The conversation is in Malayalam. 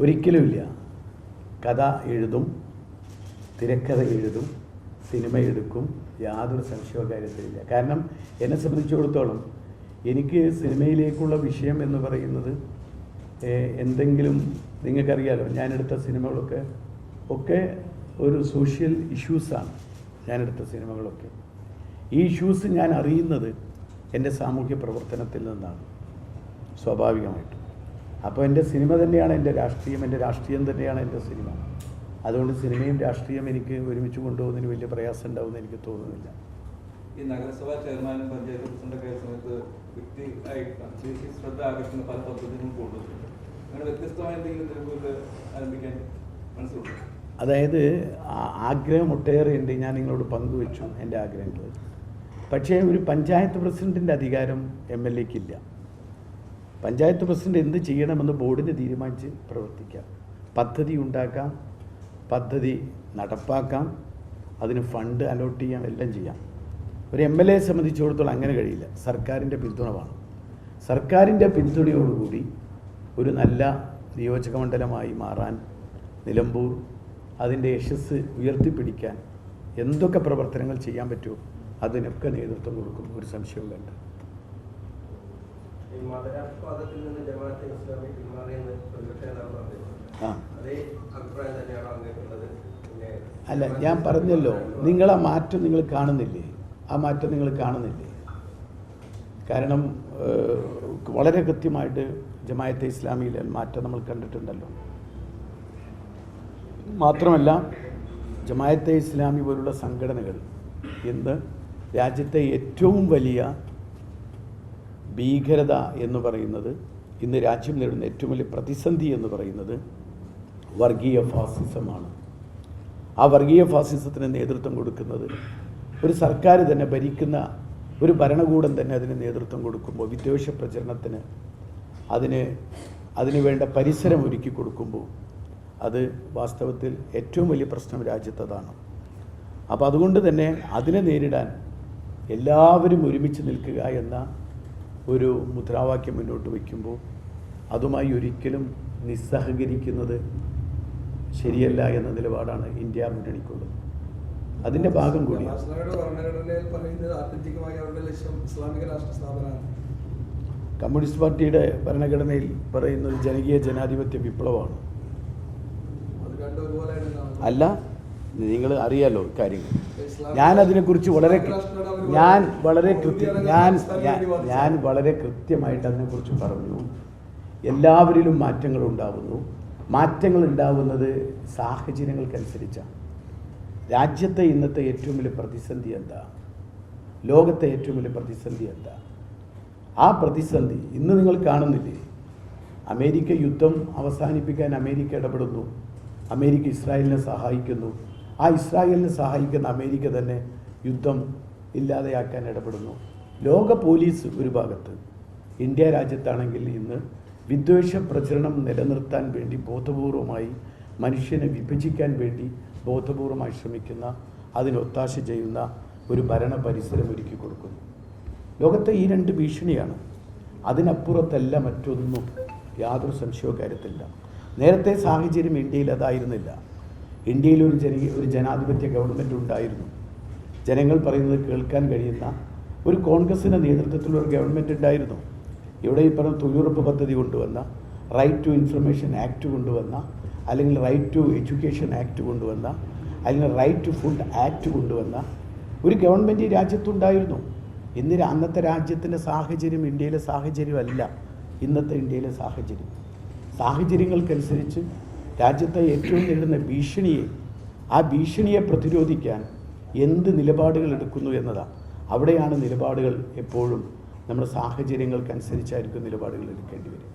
ഒരിക്കലുമില്ല. കഥ എഴുതും, തിരക്കഥ എഴുതും, സിനിമ എടുക്കും, യാതൊരു സംശയവും കാര്യത്തിലില്ല. കാരണം എന്നെ സംബന്ധിച്ചിടത്തോളം എനിക്ക് സിനിമയിലേക്കുള്ള വിഷയം എന്ന് പറയുന്നത് എന്തെങ്കിലും, നിങ്ങൾക്കറിയാലോ ഞാനെടുത്ത സിനിമകളൊക്കെ ഒരു സോഷ്യൽ ഇഷ്യൂസാണ് ഞാനെടുത്ത സിനിമകളൊക്കെ. ഈ ഇഷ്യൂസ് ഞാൻ അറിയുന്നത് എൻ്റെ സാമൂഹ്യ പ്രവർത്തനത്തിൽ നിന്നാണ് സ്വാഭാവികമായിട്ടും. അപ്പോൾ എൻ്റെ സിനിമ തന്നെയാണ് എൻ്റെ രാഷ്ട്രീയം, എൻ്റെ രാഷ്ട്രീയം തന്നെയാണ് എൻ്റെ സിനിമ. അതുകൊണ്ട് സിനിമയും രാഷ്ട്രീയം എനിക്ക് ഒരുമിച്ച് കൊണ്ടുപോകുന്നതിന് വലിയ പ്രയാസം ഉണ്ടാവുമെന്ന് എനിക്ക് തോന്നുന്നില്ല. ഈ നഗരസഭാ ചെയർമാനും പഞ്ചായത്ത് പ്രസിഡന്റൊക്കെ ആയ സമയത്ത് ശ്രദ്ധ ആകർഷിക്കുന്ന പല പദ്ധതികളും കൊണ്ടുവന്നിട്ടുണ്ട്. അങ്ങനെ വ്യത്യസ്തമായ എന്തെങ്കിലും നിലവിൽ ആരംഭിക്കാൻ മനസ്സിലുണ്ട്? അതായത് ആഗ്രഹം ഒട്ടേറെ ഉണ്ട്. ഞാൻ നിങ്ങളോട് പങ്കുവെച്ചു എൻ്റെ ആഗ്രഹങ്ങൾ. പക്ഷേ ഒരു പഞ്ചായത്ത് പ്രസിഡന്റിൻ്റെ അധികാരം MLAക്കില്ല. പഞ്ചായത്ത് പ്രസിഡന്റ് എന്ത് ചെയ്യണമെന്ന് ബോർഡിന് തീരുമാനിച്ച് പ്രവർത്തിക്കാം, പദ്ധതി ഉണ്ടാക്കാം, പദ്ധതി നടപ്പാക്കാം, അതിന് ഫണ്ട് അലോട്ട് ചെയ്യാം, എല്ലാം ചെയ്യാം. ഒരു MLA സംബന്ധിച്ചിടത്തോളം അങ്ങനെ കഴിയില്ല. സർക്കാരിൻ്റെ പിന്തുണ വേണം. സർക്കാരിൻ്റെ പിന്തുണയോടുകൂടി ഒരു നല്ല നിയോജക മണ്ഡലമായി മാറാൻ നിലമ്പൂർ അതിൻ്റെ യശസ് ഉയർത്തിപ്പിടിക്കാൻ എന്തൊക്കെ പ്രവർത്തനങ്ങൾ ചെയ്യാൻ പറ്റുമോ അതിനൊക്കെ നേതൃത്വം കൊടുക്കും, ഒരു സംശയവും വേണ്ട. അല്ല, ഞാൻ പറഞ്ഞല്ലോ, നിങ്ങളാ മാറ്റം നിങ്ങൾ കാണുന്നില്ലേ? ആ മാറ്റം നിങ്ങൾ കാണുന്നില്ലേ? കാരണം വളരെ കൃത്യമായിട്ട് ജമാഅത്തെ ഇസ്ലാമിയിലെ മാറ്റം നമ്മൾ കണ്ടിട്ടുണ്ടല്ലോ. മാത്രമല്ല ജമാഅത്തെ ഇസ്ലാമി പോലുള്ള സംഘടനകൾ ഇന്ന് രാജ്യത്തെ ഏറ്റവും വലിയ ഭീകരത എന്ന് പറയുന്നത്, ഇന്ന് രാജ്യം നേരിടുന്ന ഏറ്റവും വലിയ പ്രതിസന്ധി എന്ന് പറയുന്നത് വർഗീയ ഫാസിസമാണ്. ആ വർഗീയ ഫാസിസത്തിന് നേതൃത്വം കൊടുക്കുന്നത് ഒരു സർക്കാർ തന്നെ, ഭരിക്കുന്ന ഒരു ഭരണകൂടം തന്നെ അതിന് നേതൃത്വം കൊടുക്കുമ്പോൾ, വിദ്വേഷ പ്രചരണത്തിന് അതിന് വേണ്ട പരിസരം ഒരുക്കി കൊടുക്കുമ്പോൾ, അത് വാസ്തവത്തിൽ ഏറ്റവും വലിയ പ്രശ്നം രാജ്യത്തതാണ്. അപ്പോൾ അതുകൊണ്ട് തന്നെ അതിനെ നേരിടാൻ എല്ലാവരും ഒരുമിച്ച് നിൽക്കുക എന്ന ഒരു മുദ്രാവാക്യം മുന്നോട്ട് വയ്ക്കുമ്പോൾ അതുമായി ഒരിക്കലും നിസ്സഹകരിക്കുന്നത് ശരിയല്ല എന്ന നിലപാടാണ് ഇന്ത്യ മുന്നണിക്കുള്ളത്. അതിൻ്റെ ഭാഗം കൂടി കമ്മ്യൂണിസ്റ്റ് പാർട്ടിയുടെ ഭരണഘടനയിൽ പറയുന്നത് ജനകീയ ജനാധിപത്യ വിപ്ലവമാണ്. അല്ല, നിങ്ങൾ അറിയാലോ കാര്യങ്ങൾ. ഞാനതിനെക്കുറിച്ച് ഞാൻ വളരെ കൃത്യമായിട്ട് അതിനെക്കുറിച്ച് പറഞ്ഞു. എല്ലാവരിലും മാറ്റങ്ങൾ ഉണ്ടാവുന്നു. മാറ്റങ്ങൾ ഉണ്ടാവുന്നത് സാഹചര്യങ്ങൾക്കനുസരിച്ചാണ്. രാജ്യത്തെ ഇന്നത്തെ ഏറ്റവും വലിയ പ്രതിസന്ധി എന്താ? ലോകത്തെ ഏറ്റവും വലിയ പ്രതിസന്ധി എന്താ? ആ പ്രതിസന്ധി ഇന്ന് നിങ്ങൾ കാണുന്നില്ലേ? അമേരിക്ക യുദ്ധം അവസാനിപ്പിക്കാൻ അമേരിക്ക ഇടപെടുന്നു. അമേരിക്ക ഇസ്രായേലിനെ സഹായിക്കുന്നു. ആ ഇസ്രായേലിനെ സഹായിക്കുന്ന അമേരിക്ക തന്നെ യുദ്ധം ഇല്ലാതെയാക്കാൻ ഇടപെടുന്നു. ലോക പോലീസ് ഒരു ഭാഗത്ത്, ഇന്ത്യ രാജ്യത്താണെങ്കിൽ ഇന്ന് വിദ്വേഷ പ്രചരണം നിലനിർത്താൻ വേണ്ടി ബോധപൂർവമായി മനുഷ്യനെ വിഭജിക്കാൻ വേണ്ടി ബോധപൂർവമായി ശ്രമിക്കുന്ന, അതിനൊത്താശ ചെയ്യുന്ന ഒരു ഭരണ പരിസരം ഒരുക്കി കൊടുക്കുന്നു. ലോകത്തെ ഈ രണ്ട് ഭീഷണിയാണ്. അതിനപ്പുറത്തല്ല മറ്റൊന്നും, യാതൊരു സംശയവും കാര്യത്തില്ല. നേരത്തെ സാഹചര്യം ഇന്ത്യയിൽ അതായിരുന്നില്ല. ഇന്ത്യയിൽ ഒരു ജനാധിപത്യ ഗവൺമെൻറ് ഉണ്ടായിരുന്നു. ജനങ്ങൾ പറയുന്നത് കേൾക്കാൻ കഴിയുന്ന ഒരു കോൺഗ്രസിൻ്റെ നേതൃത്വത്തിലുള്ള ഗവൺമെൻറ് ഉണ്ടായിരുന്നു. ഇവിടെ ഈ പറഞ്ഞ തൊഴിലുറപ്പ് പദ്ധതി കൊണ്ടുവന്ന, റൈറ്റ് ടു ഇൻഫർമേഷൻ ആക്ട് കൊണ്ടുവന്ന, അല്ലെങ്കിൽ റൈറ്റ് ടു എഡ്യൂക്കേഷൻ ആക്ട് കൊണ്ടുവന്ന, അല്ലെങ്കിൽ റൈറ്റ് ടു ഫുഡ് ആക്ട് കൊണ്ടുവന്ന ഒരു ഗവൺമെൻറ് ഈ രാജ്യത്തുണ്ടായിരുന്നു. അന്നത്തെ രാജ്യത്തിൻ്റെ സാഹചര്യം ഇന്ത്യയിലെ സാഹചര്യമല്ല ഇന്നത്തെ ഇന്ത്യയിലെ സാഹചര്യം. സാഹചര്യങ്ങൾക്കനുസരിച്ച് രാജ്യത്തെ ഏറ്റവും നേരിടുന്ന ആ ഭീഷണിയെ പ്രതിരോധിക്കാൻ എന്ത് നിലപാടുകൾ എടുക്കുന്നു എന്നതാണ്. അവിടെയാണ് നിലപാടുകൾ എപ്പോഴും നമ്മുടെ സാഹചര്യങ്ങൾക്കനുസരിച്ചായിരിക്കും നിലപാടുകൾ എടുക്കേണ്ടി വരും.